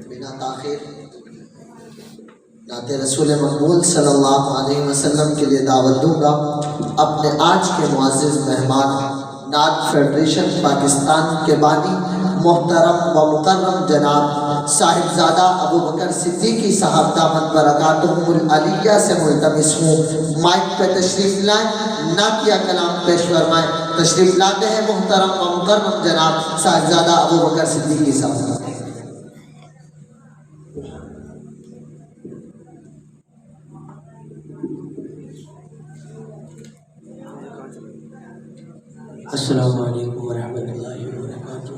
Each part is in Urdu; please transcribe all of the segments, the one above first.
بنا تاخیر نعت رسول مقبول صلی اللہ علیہ وسلم کے لیے دعوت دوں گا اپنے آج کے معزز مہمان نعت فیڈریشن پاکستان کے بانی محترم و مکرم جناب صاحبزادہ ابو بکر صدیقی صاحب دامت برکاتہم العالیہ سے ملتمس ہوں مائک پہ تشریف لائیں، نعتیہ کلام پیش فرمائیں۔ تشریف لاتے ہیں محترم و مکرم جناب صاحبزادہ ابو بکر صدیقی صاحب۔ السلام علیکم ورحمۃ اللہ وبرکاتہ۔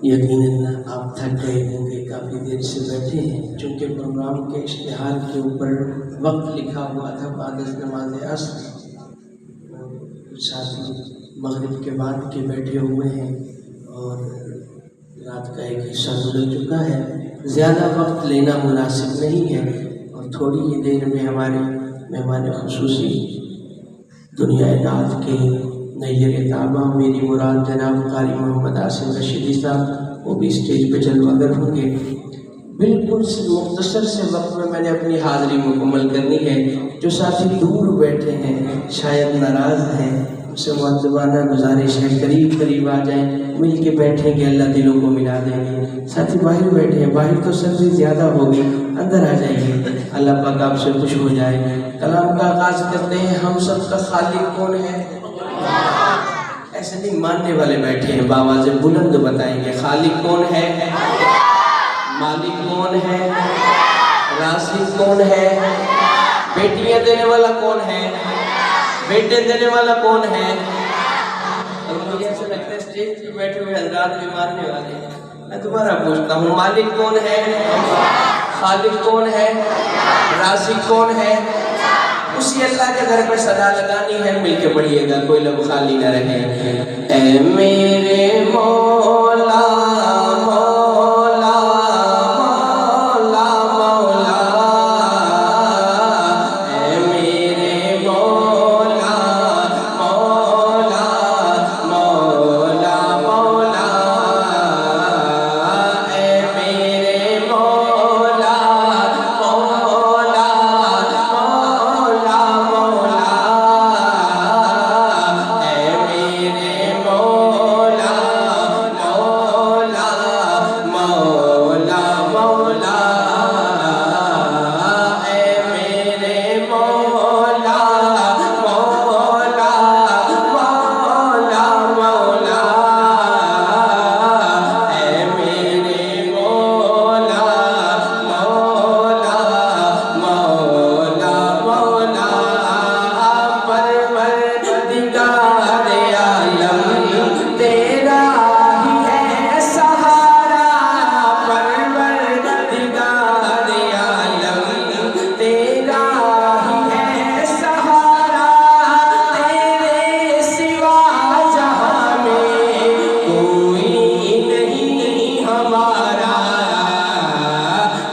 یقیناً آپ تھک گئے ہوں گے، کافی دیر سے بیٹھے ہیں، چونکہ پروگرام کے اشتہار کے اوپر وقت لکھا ہوا تھا بعد از نماز عصر، ساتھی مغرب کے بعد کے بیٹھے ہوئے ہیں اور رات کا ایک حصہ گزر چکا ہے، زیادہ وقت لینا مناسب نہیں ہے اور تھوڑی ہی دیر میں ہمارے مہمان خصوصی دنیا نعت کے نیر طابہ میری مراد جناب قاری محمد عاصم رشیدی صاحب وہ بھی اسٹیج پہ جلوہ گر ہوں گے۔ بالکل مختصر سے وقت میں نے اپنی حاضری مکمل کرنی ہے۔ جو ساتھی دور بیٹھے ہیں شاید ناراض ہیں، اس سے مؤدبانہ گزارش ہے قریب قریب آ جائیں، مل کے بیٹھیں گے، اللہ دلوں کو ملا دیں گے۔ ساتھی باہر بیٹھے ہیں، باہر تو سردی زیادہ ہوگی، اندر آ جائیے، اللہ پاک آپ سے خوش ہو جائے۔ کلام کا آغاز کرتے ہیں۔ ہم سب کا خالق کون ہے؟ ایسے نہیں، ماننے والے بیٹھے ہیں، بآواز بلند بتائیں گے خالق کون ہے، مالک کون ہے، رازق کون ہے، بیٹیاں دینے والا کون ہے، بیٹے دینے والا کون ہے۔ اور مجھے ایسا لگتا ہے اسٹیج پہ بیٹھے ہوئے حضرات بھی ماننے والے ہیں۔ میں دوبارہ پوچھتا ہوں، مالک کون ہے، خالق کون ہے، رازق کون ہے؟ اسی اللہ کے گھر پہ صدا لگانی ہے، مل کے پڑھیے گا، کوئی لب خالی نہ رہے۔ اے میرے مولا مولا مولا مولا، اے میرے مولا مولا مولا مولا، اے میرے مولا مولا مولا مولا، اے میرے مولا مولا مولا مولا، اے میرے مولا مولا مولا مولا، اے میرے مولا مولا مولا مولا، پروردگار عالم تیرا ہی ہے سہارا، پروردگار عالم تیرا ہی ہے سہارا، تیرے سوا جہاں میں کوئی نہیں ہمارا،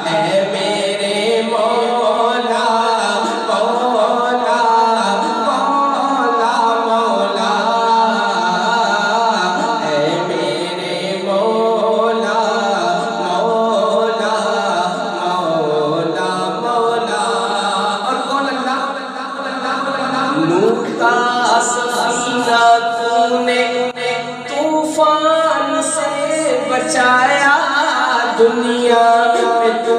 اے میرے مولا مولا مولا مولا، اے میرے مولا مولا مولا مولا۔ اور کون اللہ؟ نوح کا سفینہ تو نے طوفان سے بچایا، دنیا میں تو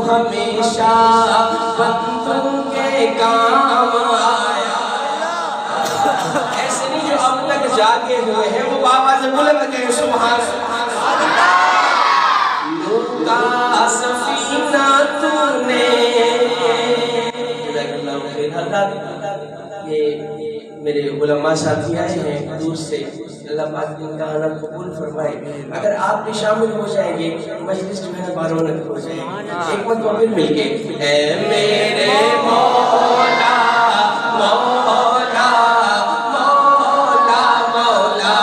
ہمیشہ بندوں کے کام آیا۔ ایسے نہیں جو اب تک جاگے ہوئے ہیں وہ بآواز بلند کہیں سبحان اللہ۔ نوح کا سفینہ تو نے، جزاک اللہ خیر۔ حضرات یہ میرے علماء ساتھی آئے ہیں دور سے، اللہ پاک ان کا آنا قبول فرمائے۔ اگر آپ بھی شامل ہو جائیں گے مجلس جو ہے بارونق ہو جائے گی۔ ایک مرتبہ پھر مل کے اے میرے مولا مولا مولا مولا،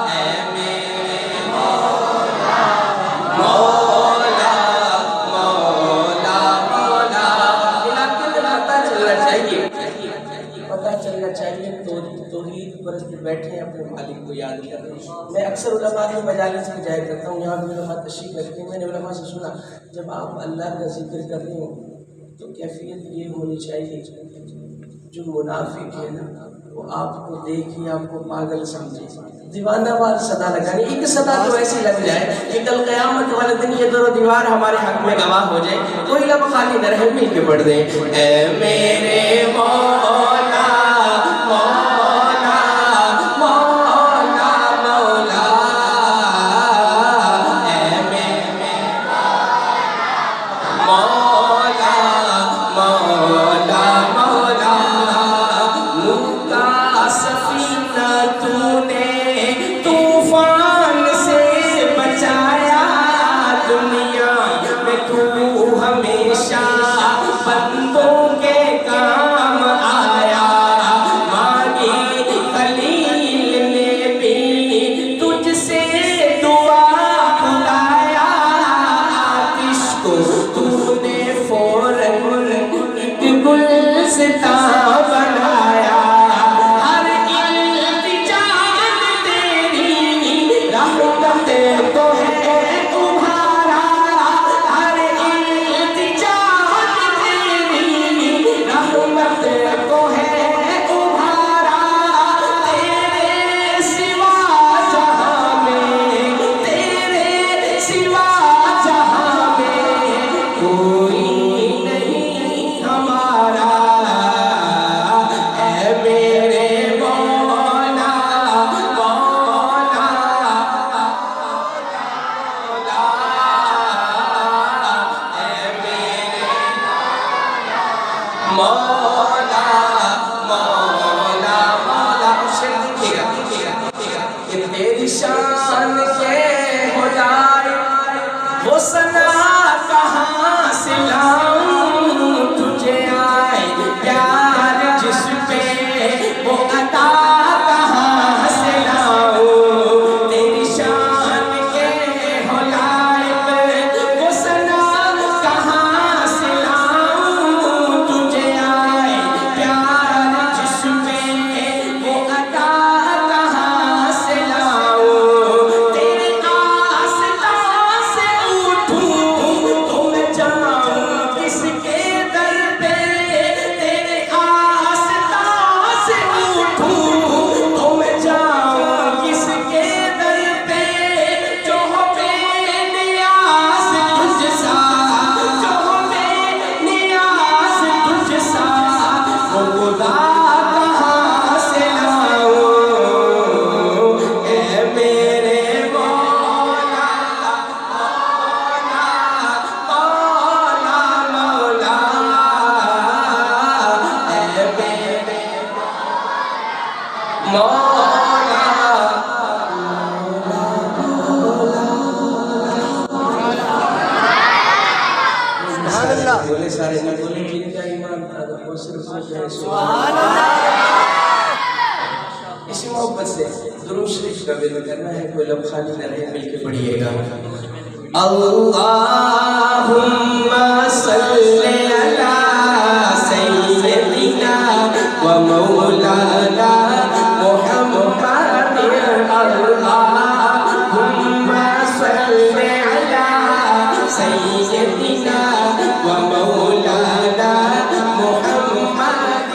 اے میرے مولا مولا مولا مولا۔ علاقے میں پتہ چلنا چاہیے، پتہ چلنا چاہیے توحید پرست بیٹھے ہیں، اپنے مالک کو یاد کر رہے ہیں. میں اکثر علماء کے مجالس میں جایا کرتا ہوں, یہاں بھی علماء تشریف رکھتے ہیں. میں نے علماء سے سنا جب آپ اللہ کا ذکر کر رہے ہو تو کیفیت یہ ہونی چاہیے جو منافق ہے نا وہ آپ کو دیکھ ہی آپ کو پاگل سمجھے, دیوانہ وار صدا لگانی. ایک صدا تو ایسی لگ جائے کہ کل قیامت والے دن یہ دور و دیوار ہمارے حق میں گواہ ہو جائے, کوئی لب خالی نہ رہے, مل کے پڑھ دیں اے میرے مولا مولا مولا مولا, اے میرے مولا مولا مولا, نور کا سفینہ تو نے طوفان سے بچایا, دنیا میں تو ہمیشہ بندوں کے کام آیا. مانی خلیل نے بھی تجھ سے دعا بلایا, آتش کو تو نے فوراً ایک گلستاں بنایا. ہر التجا تیری رحمت کو ہے تمہارا, ہر التجا تیری رحمت کو ہے تمہارا. تیرے سوا جہاں میں, تیرے سوا جہاں میں کوئی نہیں ہمارا. اے میرے مولا مولا مولا, اے میرے مولا مولا مولا. اسے دیکھیے گا کہ تیری شان کے ہو جائے وہ ثنا کہاں سے لاؤں, تجھے آئے پیار جس پہ وہ عطا کہاں سے لاؤں. تیری شان کے ہو لائق وہ ثنا کہاں سے لاؤں, تجھے آئے پیار جس پہ وہ عطا کہاں سے لاؤں. تیرے آستاں سے اٹھوں تو میں جاؤں کس کے در پہ, تیرے آستاں سے اٹھوں تو میں جاؤں کس کے در پہ, جو ہو بے نیاز تجھ سا, جو ہو بے نیاز تجھ سا, وہ خدا کہاں سے لاؤں. اے میرے مولا مولا مولا مولا, اے میرے مولا سبحان اللہ. بولے سارے نہ بولے جن کا ایمان تھا وہ صرف کہے سبحان اللہ. اسی محبت سے درود شریف کا ورد کرنا ہے, کوئی لب خالی نہ رہے, مل کے پڑھیے گا. اللہم صلی علی سیدنا و مولانا محمد. اللہم صلی علی سیدنا و مولانا محمد.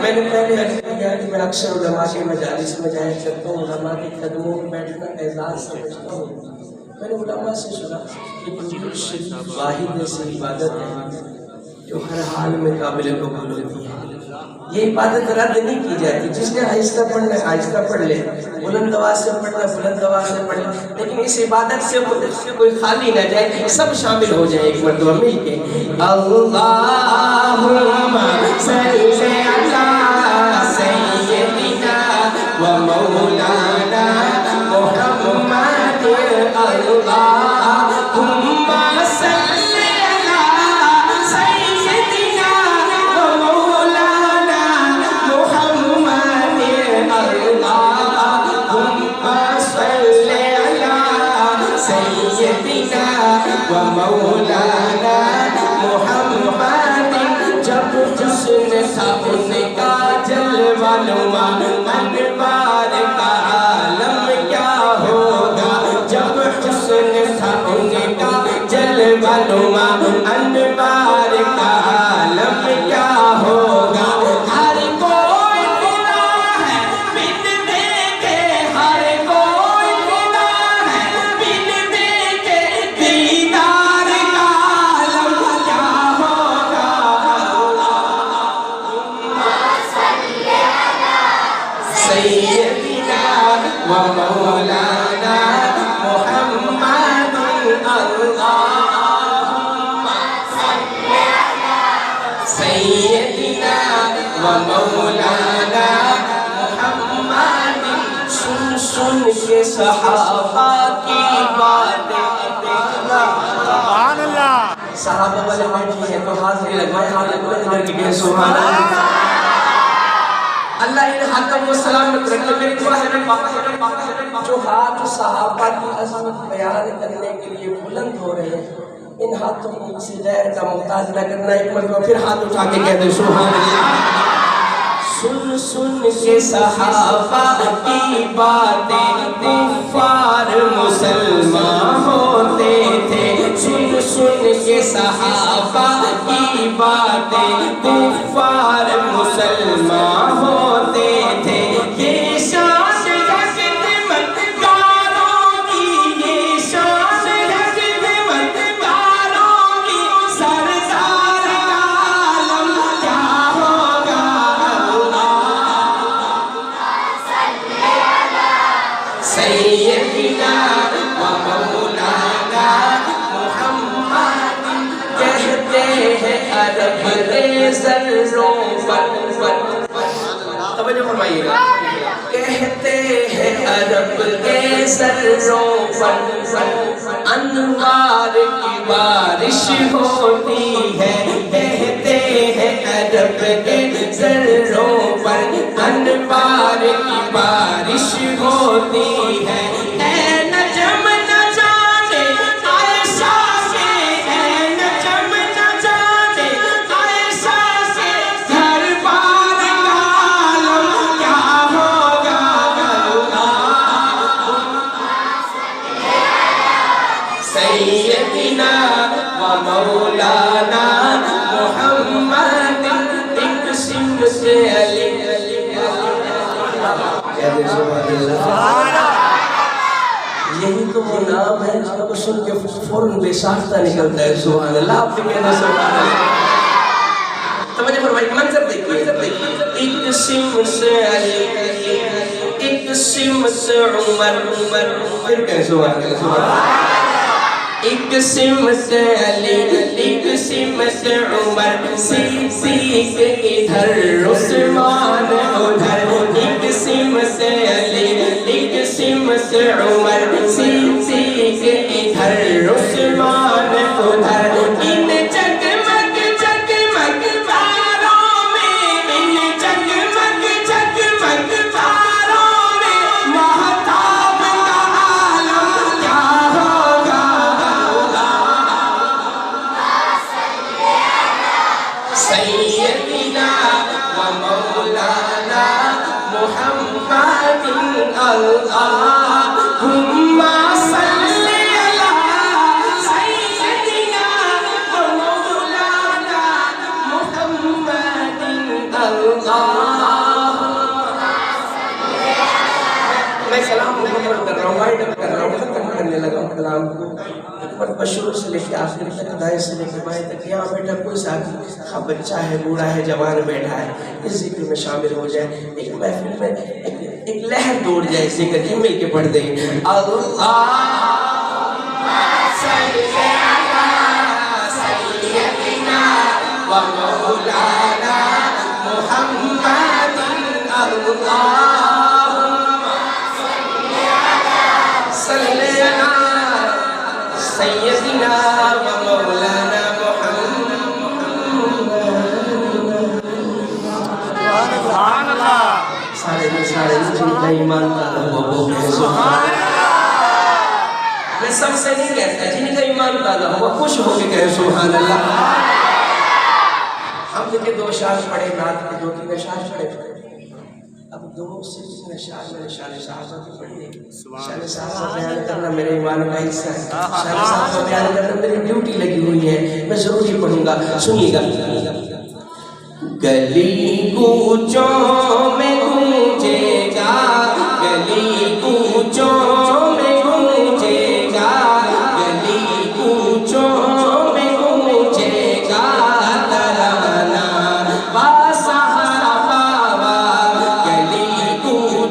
میں نے پہلے عرض کیا کہ میں اکثر علماء کے مجالس میں جایا کرتا ہوں, علماء کے قدموں میں بیٹھنا اعزاز سمجھتا ہوں. میں نے علماء سے سنا کہ درود شریف واحد ایسی عبادت ہے جو ہر حال میں قابل قبول ہوتی ہے. یہ عبادت رد نہیں کی جاتی. جس نے آہستہ پڑھنا ہے آہستہ پڑھ لے, بلند آواز سے پڑھنا بلند آواز سے پڑھ لے, لیکن اس عبادت سے کوئی خالی نہ جائے, سب شامل ہو جائے ایک مرتبہ مل کے. اللہم صلی علی سیدنا و مولانا محمد. اللہم صلی علی سیدنا و مولانا محمد. اللہم صلی علی سیدنا و مولانا محمد. جب حسن تھا ان کا جلوہ نما انوار سيدنا ومولانا محمد اللهم صل على سيدنا ومولانا محمد سن سن کے صحابہ کی باتیں سبحان اللہ صحابہ والے بیٹھے ہیں تو ہاتھ نہیں لگوائے ہاتھ بلند کر کے کہیں سبحان اللہ اللہ ان ہاتھوں کو سلامت رکھے میری دعا ہے جو ہاتھ صحابہ کی عظمت بیان کرنے کے لیے بلند ہو رہے ہیں ان ہاتھوں کو کسی غیر کا محتاج نہ کرنا ایک مرتبہ پھر ہاتھ اٹھا کے کہہ دیں سبحان اللہ سن سن کے صحابہ کی باتیں کفار مسلمان ہوتے تھے سن سن کے صحابہ کی باتیں کفار مسلمان ہوتے تھے یہ شان ہے خدمتگاروں کی یہ شان ہے خدمتگاروں کی سردار عالم کیا ہوگا سیدنا و مولانا محمد کہتے ہیں عرب کے ذروں پر توجہ فرمائیے گا کہتے ہیں عرب کے ذروں پر انوار کی بارش ہوتی ہے کہتے ہیں عرب کے ذروں پر انوار کی بارش ہوتی ہے اے نجم نہ جانے عائشہ سے اے نجم نہ جانے عائشہ سے گھر بار کا عالم کیا ہوگا سیدنا و مولانا محمد ایک سمت سے علی یہی تو وہ نام ہے جس کو سن کے فوراً بے ساختہ نکلتا ہے سبحان اللہ آپ بھی کہنا سبحان اللہ توجہ فرمائیے منظر دیکھیے ایک سمت سے علی ایک سمت سے عمر پھر کہیں سبحان اللہ ایک سمت سے علی ایک سمت سے عمر صدیق ادھر عثمان ادھر ایک سمت سے علی ایک سمت سے عمر صدیق ادھر عثمان ادھر ان جگمگ جگمگ تاروں میں ان جگمگ جگمگ تاروں میں مہتاب کا عالم کیا ہوگا سیدنا و مولانا محمد اللہم صل علی سیدنا و مولانا محمد میں کلام مکمل کر رہا ہوں وائنڈ اپ کر رہا ہوں ختم کرنے لگا ہوں کلام کو مرتبہ شروع سے لے کے آخر تک دائیں سے لے کے بائیں تک یہاں بیٹھا کوئی ساتھی خواہ بچہ ہے بوڑھا ہے جوان بیٹھا ہے اس ذکر میں شامل ہو جائے ایک محفل میں ایک لہر دوڑ جائے ذکر کی مل کے پڑھ دیں اللہم صل علی سیدنا و مولانا محمد اللہم صل علی سیدنا و مولانا سبحان اللہ سارے جن کا ایمان تعالیٰ وہ کہے سبحان اللہ میں سب سے نہیں کہتا جن کا ایمان تعالیٰ وہ خوش ہو کے کہے سبحان اللہ ہم نے کے 2 اشعار پڑھے نعت کے 2-3 اشعار پڑھے اب 2 سے 3 اشعار میں شان صحابہ کی پڑھنے شان صحابہ بیان کرنا میرے ایمان کا حصہ ہے شان صحابہ بیان کرنا میری ڈیوٹی لگی ہوئی ہے میں ضرور ہی پڑھوں گا سنیے گا گلی کوچوں میں گونجے گا گلی کوچوں میں گونجے گا گلی کوچوں میں گونجے گا ترانہ با صحابہ گلی کوچوں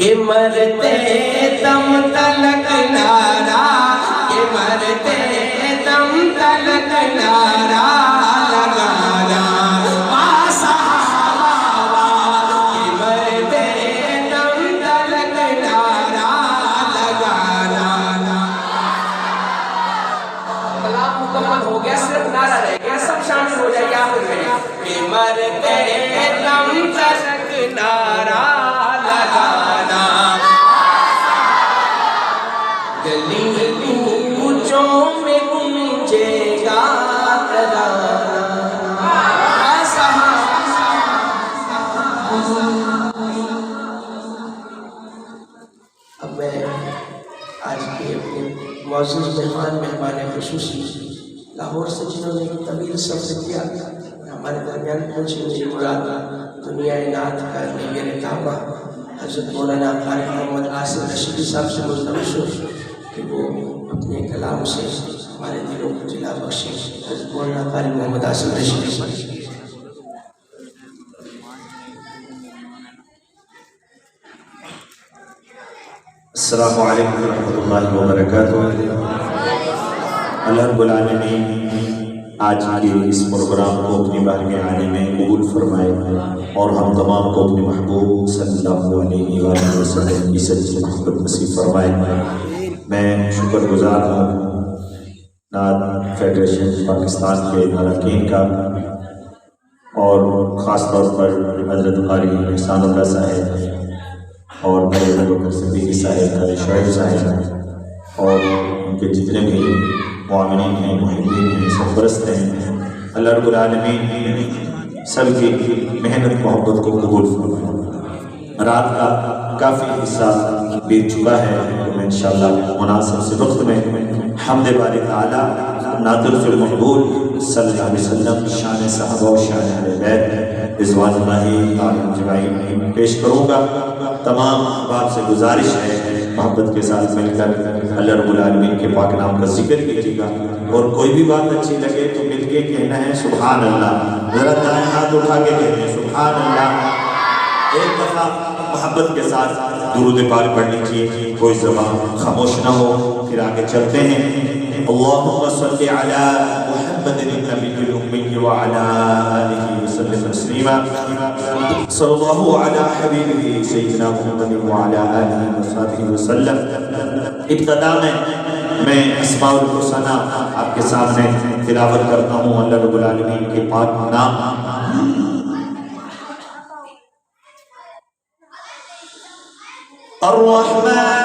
کہ مرتے دم تلک نعرہ، کہ مرتے دم تلک نعرہ لگانا صحابہ، کہ مرتے دم تلک نعرہ لگانا۔ کلام مکمل ہو گیا، صرف نعرہ رہ گیا، سب شامل ہو جائے آخر میں کہ مرتے دم تلک نعرہ لگانا، گلی کوچوں میں گونجے گا ترانہ۔ اب میں آج کے اپنے معزز مہمان خصوصی لاہور سے جنہوں نے ایک طویل سفر کیا، ہمارے درمیان پہنچے، میری مراد دنیا نعت کا میرے تابع حضرت مولانا قاری محمد آصف رشیدی صاحب سے ملتمس ہوں کہ وہ اپنے کلام سے ہمارے دلوں کو جلا بخشیں۔ حضرت مولانا قاری محمد آصف رشیدی صاحب۔ السلام علیکم ورحمۃ اللہ وبرکاتہ۔ اللہ رب العالمین آج کے اس پروگرام کو اپنی بارگاہ عالی میں قبول فرمائے اور ہم تمام کو اپنے محبوب صلی اللہ علیہ وآلہ وسلم کی سچی محبت نصیب فرمائے۔ میں شکر گزار ہوں نعت فیڈریشن پاکستان کے اراکین کا، اور خاص طور پر حضرت قاری احسان اللہ صاحب اور میرے ابوبکر صدیقی صاحب، قاری شعیب صاحب اور ان کے جتنے بھی معاونین ہیں، محبین ہیں، سرپرست ہیں، اللہ رب العالمین سب کی محنت محبت کو قبول فرمائے۔ رات کا کافی حصہ بیت چکا ہے، تو میں انشاءاللہ مناسب سے وقت میں حمد باری تعالیٰ نعت المحبوب صلی اللہ علیہ وسلم شان صحابہ و شان اہل بیت رضوان اللہ اجمعین پیش کروں گا۔ تمام احباب سے گزارش ہے محبت کے ساتھ مل کر اللہ رب العالمین کے پاک نام کا ذکر کیجیے گا، اور کوئی بھی بات اچھی لگے تو مل کے کہنا ہے سبحان اللہ۔ ذرا دائیں ہاتھ اٹھا کے کہتے ہیں سبحان اللہ۔ ایک دفعہ محبت کے ساتھ درود پاک پڑھنی چاہیے، کوئی زبان خاموش نہ ہو، پھر آگے چلتے ہیں۔ اللہم صلی علی محمد النبی الامی وعلی آلہ وسلم تسلیما، صلی اللہ علی حبیبہ سیدنا محمد وعلی آلہ وصحبہ وسلم۔ ابتدا میں اسماء الحسنہ آپ کے سامنے تلاوت کرتا ہوں اللہ رب العالمین کے پاک نام۔ الرحمن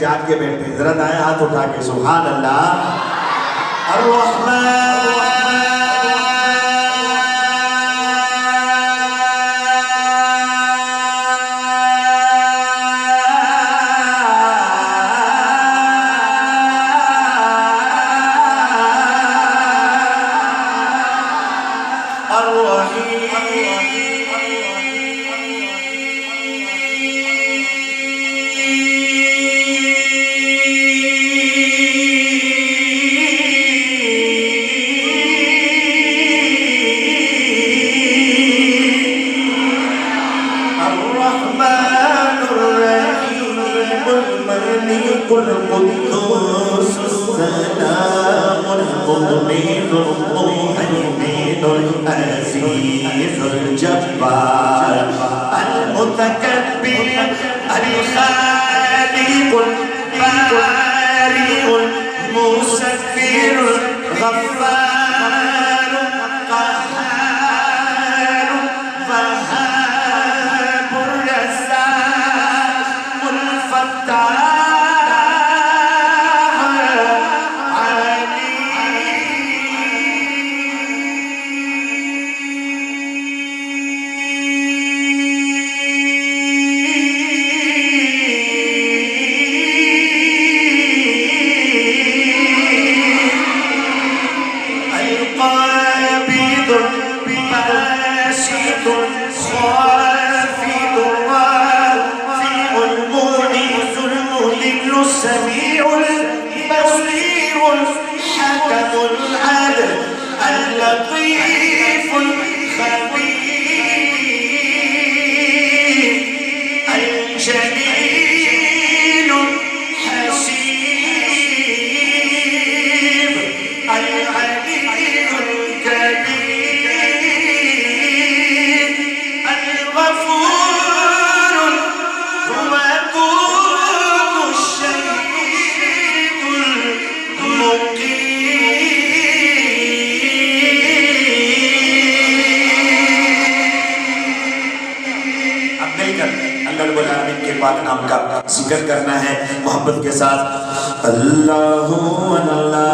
جاگ کے بیٹھے ہیں، ذرا دائیں ہاتھ اٹھا کے سبحان اللہ۔ الرحمن القدوس السلام المؤمن المهيمن العزيز الجبار المتكبر الخالق البارئ المصور الغفار القهار الوهاب الرزاق الفتاح اللطيف الخبير الجليل الحسيب العلي الكبير الغفور الودود الشهيد المقيم. اب مل کر اللہ رب العالمین کے پاک نام کا ذکر کرنا ہے محبت کے ساتھ. اللہ اللہ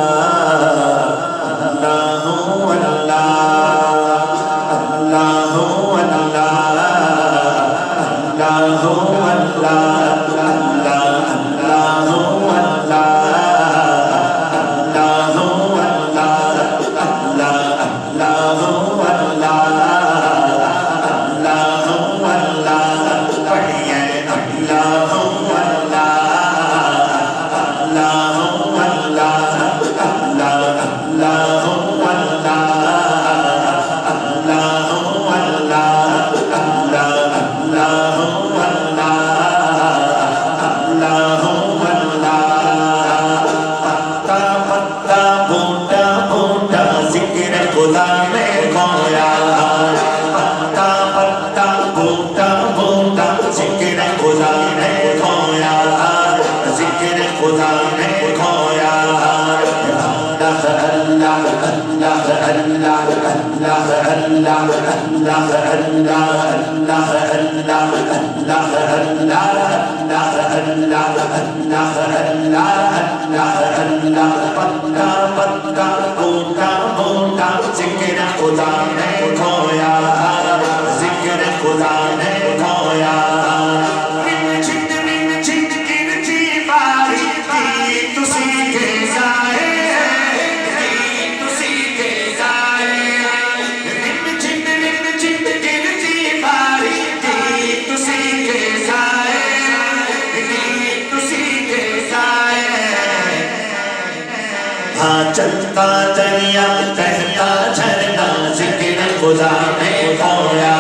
چلتا دریا بہتا جھرنا ذکر خدا میں کھویا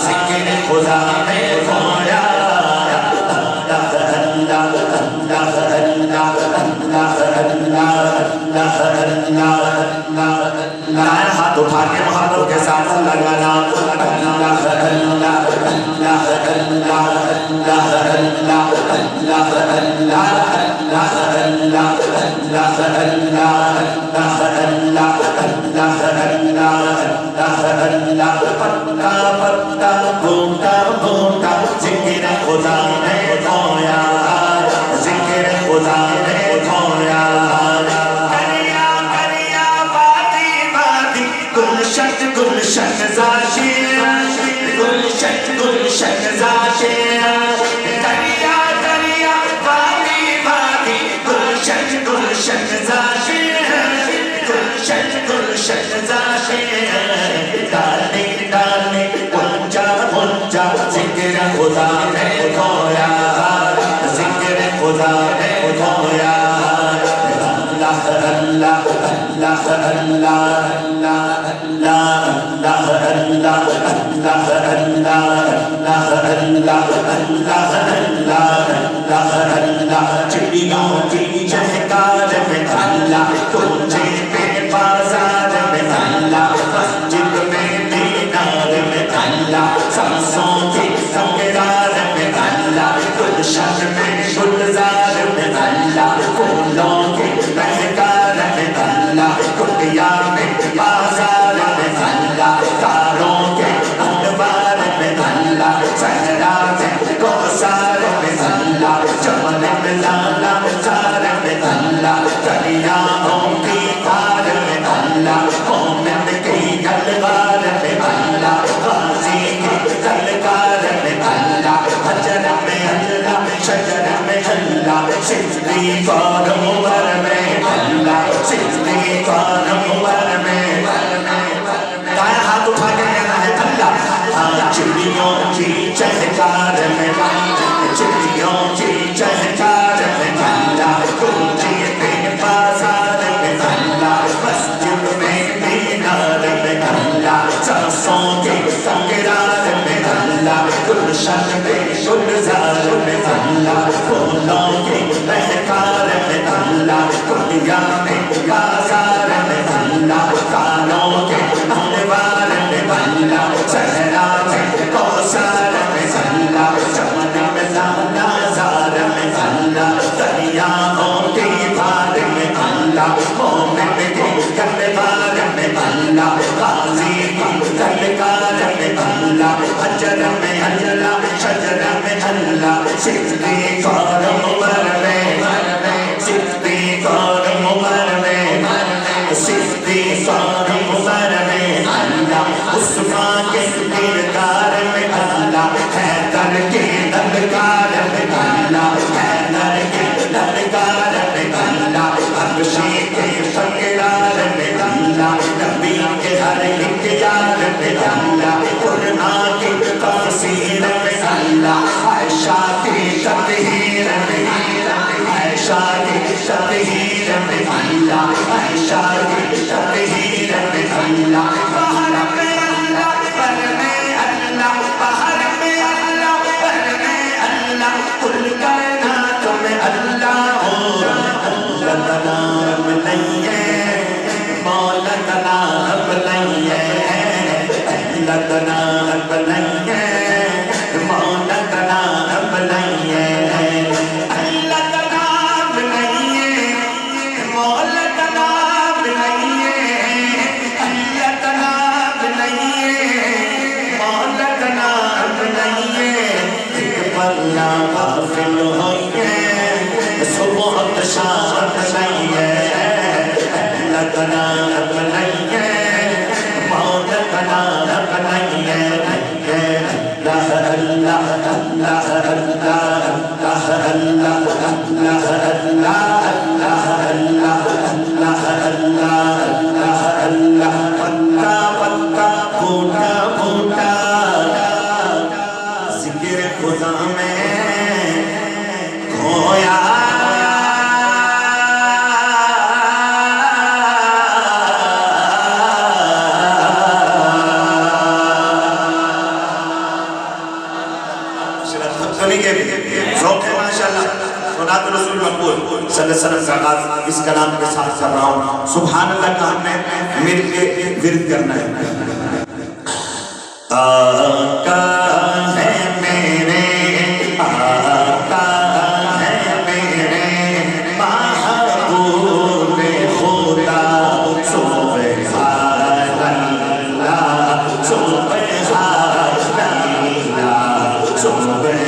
ذکر خدا میں کھویا. دائیں ہاتھ اٹھا کے محبت کے ساتھ لگانا. پتا پتا بوٹا بوٹا ذکر خدا نے کھویا ذکر خدا نے کھویا. دریا دریا وادی وادی گلشن گلشن زاشی گلشن گلشن زاشی. دریا دریا وادی وادی گلشن گلشن زاشی گلشن گلشن زاشی. ڈالے ڈالے گنجا گنجا ذکر خدا نے کھویا ذکر خدا نے کھویا. اللہ اللہ اللہ اللہ اللہ اللہ اللہ اللہ. چڑیوں کی چہکار میں اللہ تجھے پہ بازار میں اللہ مسجد میں مینار میں اللہ سبزوں کی سنگرار میں اللہ گلشن میں گلزار میں اللہ پھولوں کے مہکار میں اللہ کٹیا میں بازار میں اللہ تاروں کے انوار میں اللہ صحرا میں کوثر میں اللہ چمن میں لالا زار میں اللہ دریاؤں کی تار میں اللہ مومن کی گلوار میں اللہ غازی کی گلکار میں اللہ حجر میں اللہ شجر میں اللہ صدیق اور عمر میں اللہ صدیق اور عمر میں. دائیں ہاتھ اٹھا کے کہنا ہے اللہ. چڑیوں کی چہکار میں چڑیوں کی چہکار میں اللہ تجھے پہ بازار میں اللہ مسجد میں مینار گلشن میں گلزار میں اللہ پھولوں کے مہکار میں اللہ دنیا میں بازار میں اللہ کانوں کے انوار میں اللہ صحرا میں کوثر میں اللہ چمن میں نازار میں اللہ دریاؤں کی بھار میں اللہ مومن کے گلوار میں اللہ غازی کی گلکار میں اللہ حجر میں اللہ شجر میں اللہ صدیق اور عمر میں صدیق اور عمر میں صدیق اور عمر میں اللہ عثمان کے کردار میں اللہ حیدر کے للکار میں اللہ حیدر کے للکار میں اللہ حبشی کے فقرار میں اللہ نبی کے ہر ایک یار میں اللہ قرآن کی تفسیر میں اللہ عائشہ کی تطہیر میں عائشہ کی تطہیر میں اللہ عائشہ کی تطہیر میں اللہ بہر میں اللہ پر میں اللہ بہر میں اللہ پر میں اللہ کل کائنات میں اللہ ہو اللہ تنا رب نہیں ہے مولا تنا رب نہیں ہے اللہ تنا رب نہیں ہے مولا تنا رب نہیں ہے اللہ تنا رب نہیں ہے مولا تنا رب نہیں ہے اللہ تنا رب نہیں ہے مولا تنا رب نہیں ہے ایک پلہ غافل ہوئی ہے صبح شام نہیں ہے اللہ تنا رب نہیں ہے مولا تنا رب نہیں ہے اللہ اللہ اللہ اللہ اللہ اللہ اللہ اللہ اللہ اللہ اللہ پتا پتا پھوٹا پھوٹا ذکر خدا میں کھویا ذوق ہے ماشاءاللہ سنات رسول مقبول صلی اللہ علیہ وسلم کا آغاز اس کلام کے ساتھ کر رہا ہوں سبحان اللہ کا ہم نے مل کے ورد کرنا ہے آقا ہے میرے آقا ہے میرے محبوب خدا سبحان اللہ سبحان اللہ سبحان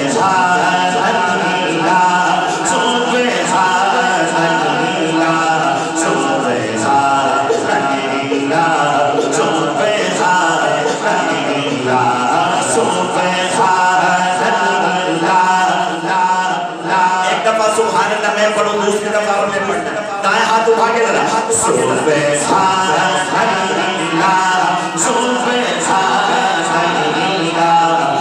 سبحان اللہ میں پڑھوں دوسری دفعہ آپ نے پڑھنا دائیں ہاتھ اٹھا کے ذرا سبحان اللہ سبحان اللہ سبحان اللہ اللہ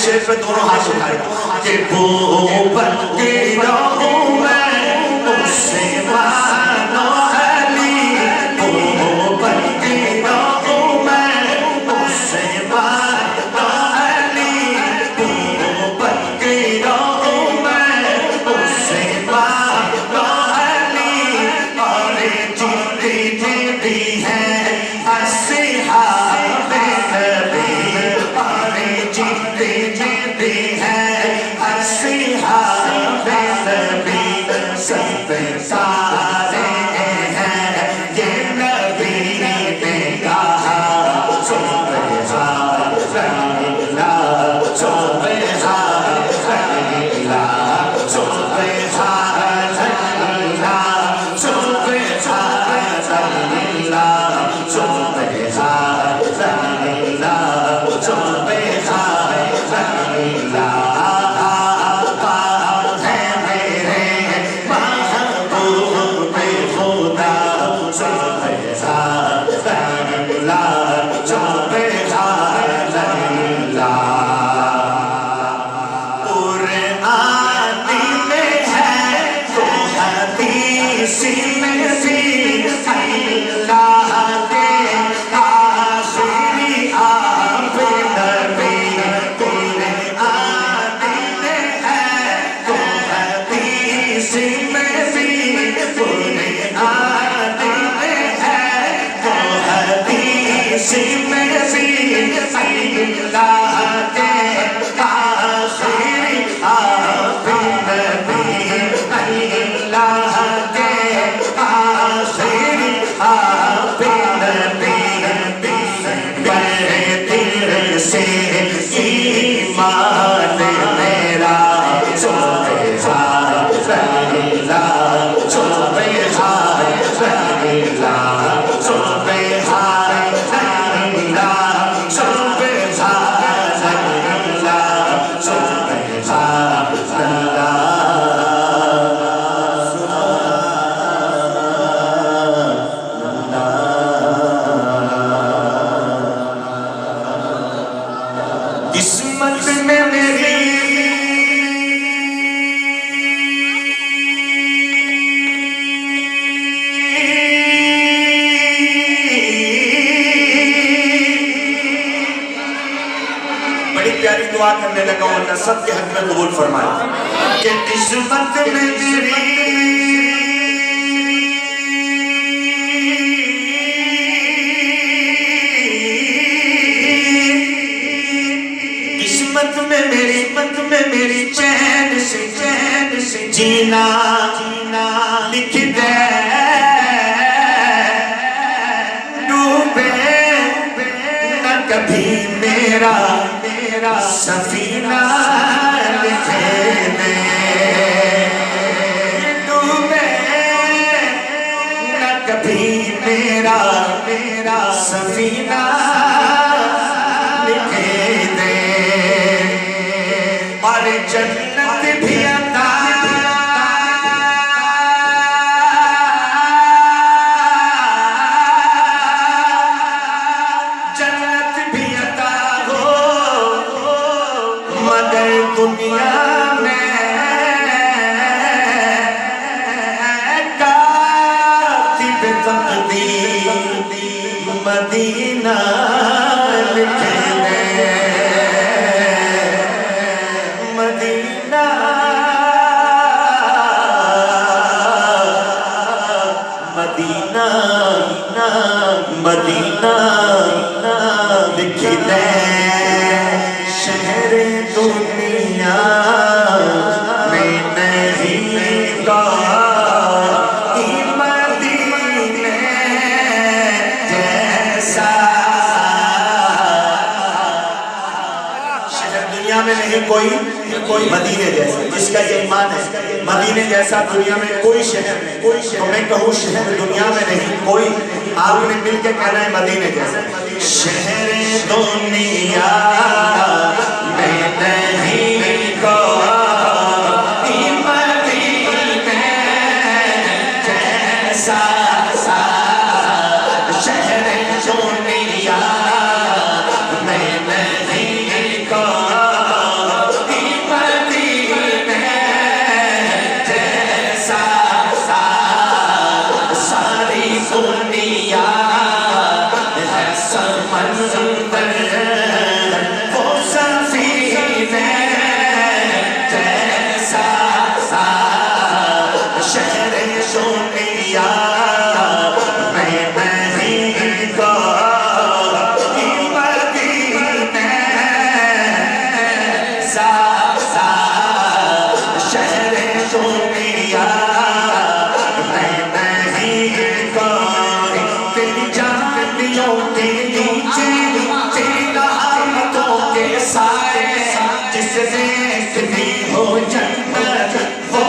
شیر پہ دونوں ہاتھ اٹھائے گا کہ وہ بنتی رہوں میں اس سے مانو علی، وہ بنتی رہوں میں اس سے مانو علی، وہ بنتی رہوں میں اس سے مانو علی، اور جیتی جیتی ہے اصحاب نبی، اور جیتی جیتی ہے اصحاب نبی، سب سارے ہیں یہ نبی نے کہا سبحان اللہ سبحان اللہ سبحان اللہ سبحان اللہ سبحان اللہ سبحان اللہ قسمت میں میری بڑی پیاری دعا کرنے لگا ہوں، اللہ سب کے حق میں قبول فرمائے کہ قسمت میں میری مت میں میری چین سے جینا لکھ دے، ڈوبے نہ کبھی میرا سفینہ لکھ دے، ڈوبے نہ کبھی میرا سفینہ لکھ دے، اور جنت بھی عطا ہو، مگر دنیا میں کاتب تقدیر مدینہ لکھ دے، مدینہ لکھ دے، شہر دنیا میں نہیں کوئی مدینے جیسا، شہر دنیا میں نہیں کوئی مدینے جیسا، جس کا یہ ایمان ہے مدینے جیسا دنیا میں کوئی شہر نہیں، تو میں کہوں شہر دنیا میں نہیں کوئی، آپ نے مل کے کہنا ہے مدینے جیسا، شہر دنیا میں نہیں کوئی مدینے جیسا، شہر دنیا میں نہیں کوئی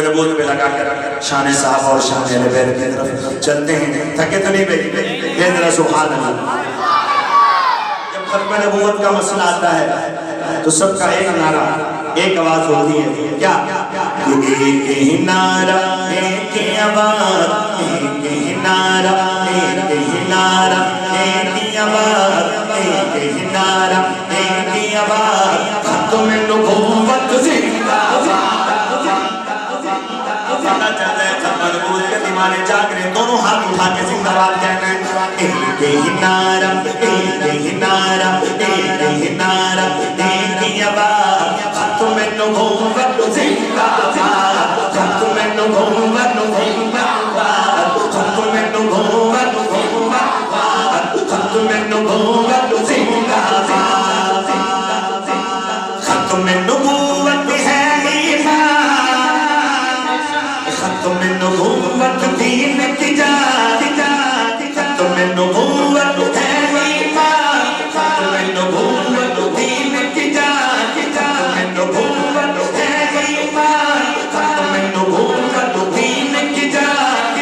خطبہ نبوت پہ لگا کر شان صحابہ اور شان اہل بیت کی طرف چلتے ہیں. تھکے تو نہیں بھائی؟ یہ ذرا سبحان اللہ. جب خطبہ نبوت کا مسئلہ آتا ہے تو سب کا ایک نعرہ ایک آواز ہوتی ہے. کیا کہ ایک ہی نعرہ ایک ہی آواز, ایک ہی نعرہ ایک ہی نعرہ ایک ہی آواز, ایک ہی نعرہ ایک ہی آواز, ختم نبوت زندہ باد. پتہ چل رہا ہے ختم نبوت کے دیوانے جاگ رہے, دونوں ہاتھ اٹھا کے زندہ باد کہنا ہے. ایک ہی نعرہ ایک ہی نعرہ ایک ہی نعرہ ایک ہی آواز, ختم نبوت زندہ باد, ختم نبوت زندہ باد, ختم نبوت زندہ باد, ختم نبوت زندہ باد. ختم نبوت ہے ایمان, ختم نبوت دین کی جان, ختم نبوت ہے ایمان, ختم نبوت دین کی جان, ختم نبوت ہے ایمان, ختم نبوت دین کی جان.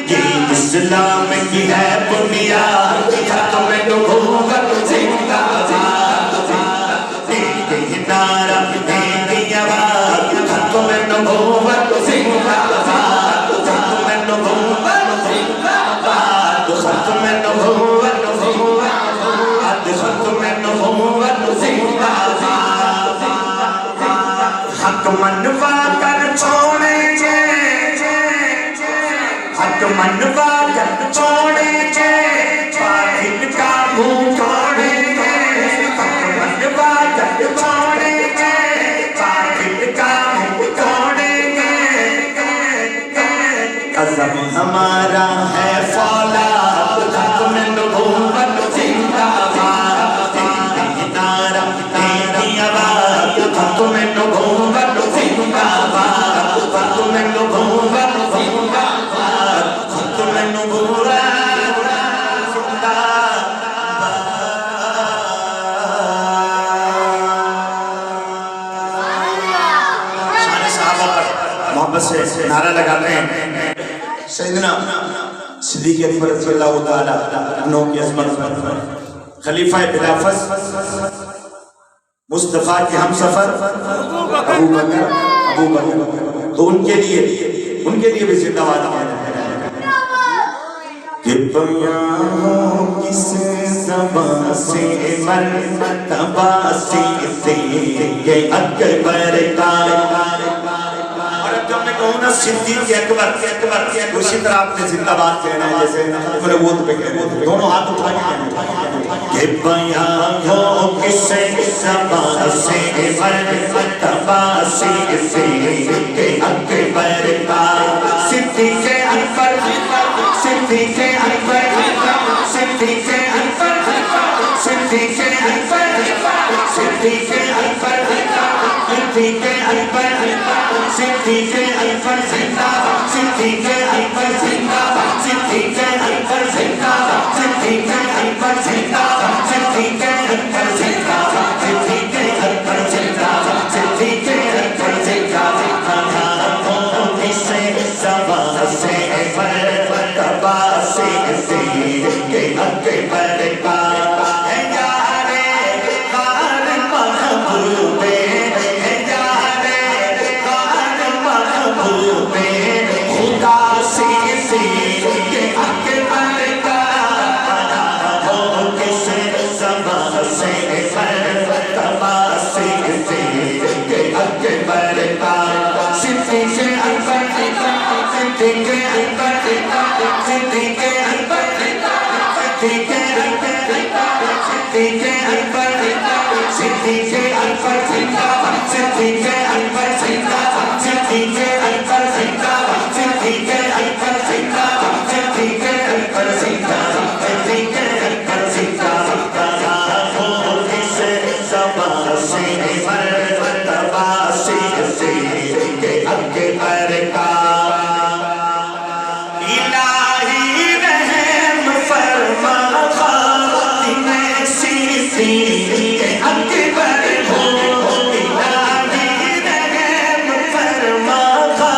یہ اسلام کی ہے بنیاد, ختم نبوت زندہ باد. ایک ہی نعرہ ایک ہی آواز, ختم نبوت زندہ باد, ختم نبوت زندہ باد, ختم نبوت زندہ باد, ختم نبوت زندہ باد. حق منوا کر چھوڑیں گے, حق منوا کر چھوڑیں گے, باطل کا منہ توڑیں گے. حق منوا کر چھوڑیں گے, باطل کا منہ توڑیں گے. عزم ہمارا ہے فولاد, ختم نبوت زندہ باد. ایک ہی نعرہ ایک ہی آواز, ختم نبوت زندہ باد, ختم نبوت زندہ باد, ختم نبوت زندہ باد. شان صحابہ پر محبت سے نعرہ لگاتے ہیں. سیدنا صدیق اکبر رضی اللہ تعالیٰ عنہ کی عظمت پر, خلیفہ بلا فصل مصطفیٰ کے ہم سفر ابو بکر, تو ان کے لیے بھی زندہ باد کہنا ہے کہ بیاں ہو کس زبان سے مرتبہ صدیق اکبر کا. اور اب جب میں کہوں نا صدیق اکبر, اسی طرح آپ نے زندہ باد کہنا ہے جیسے نبوت پہ کہنا ہے, دونوں ہاتھ اٹھا کے کہنا ہے کہ بیاں ہو کس زبان سے مرتبہ صدیق اکبر کا. صدیق اکبر, صدیق اکبر, صدیق اکبر, صدیق اکبر, صدیق اکبر, صدیق اکبر, صدیق اکبر زندہ باد, صدیق اکبر زندہ باد, صدیق اکبر زندہ باد, صدیق اکبر زندہ باد, صدیق اکبر زندہ باد, صدیق اکبر زندہ باد, صدیق اکبر زندہ باد. اسے زبان سے مرتبہ صدیق اکبر کا. ہے یارے غار محبوبے, ہے یارے غار محبوبے, خدا صدیق اکبر کا. ہو کس زبان سے مرتبہ صدیق اکبر کا. صدیق اکبر, صدیق اکبر, صدیق اکبر, صدیق اکبر, صدیق اکبر, صدیق اکبر زندہ باد, صدیق اکبر زندہ باد, صدیق اکبر زندہ باد, صدیق اکبر زندہ باد, صدیق اکبر زندہ باد, صدیق اکبر زندہ باد. ہو کس زبان سے مرتبہ صدیق اکبر کا. الہی رحم فرما خاتم صدیق اکبر ہو, الہی رحم فرما خاتم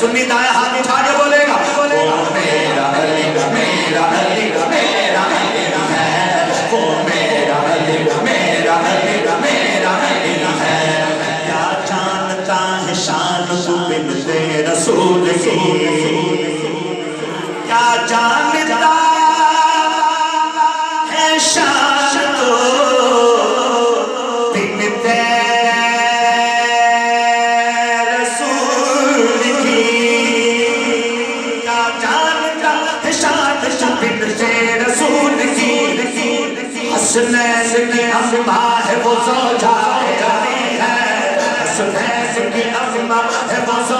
سنی دائیں ہاتھ اٹھا کے بولے گا وہ میرا علی میرا علی میرا علی ہے، وہ میرا علی میرا علی میرا علی ہے۔ کیا جانتا ہے شان تو بنت رسول کی، کیا جانتا ہے شان تو بنت رسول کی، کیا جانتا ہے شان تو بنت رسول کی۔ حسنین کی اماں ہے وہ زوجہ علی ہے، حسنین کی اماں ہے وہ زوجہ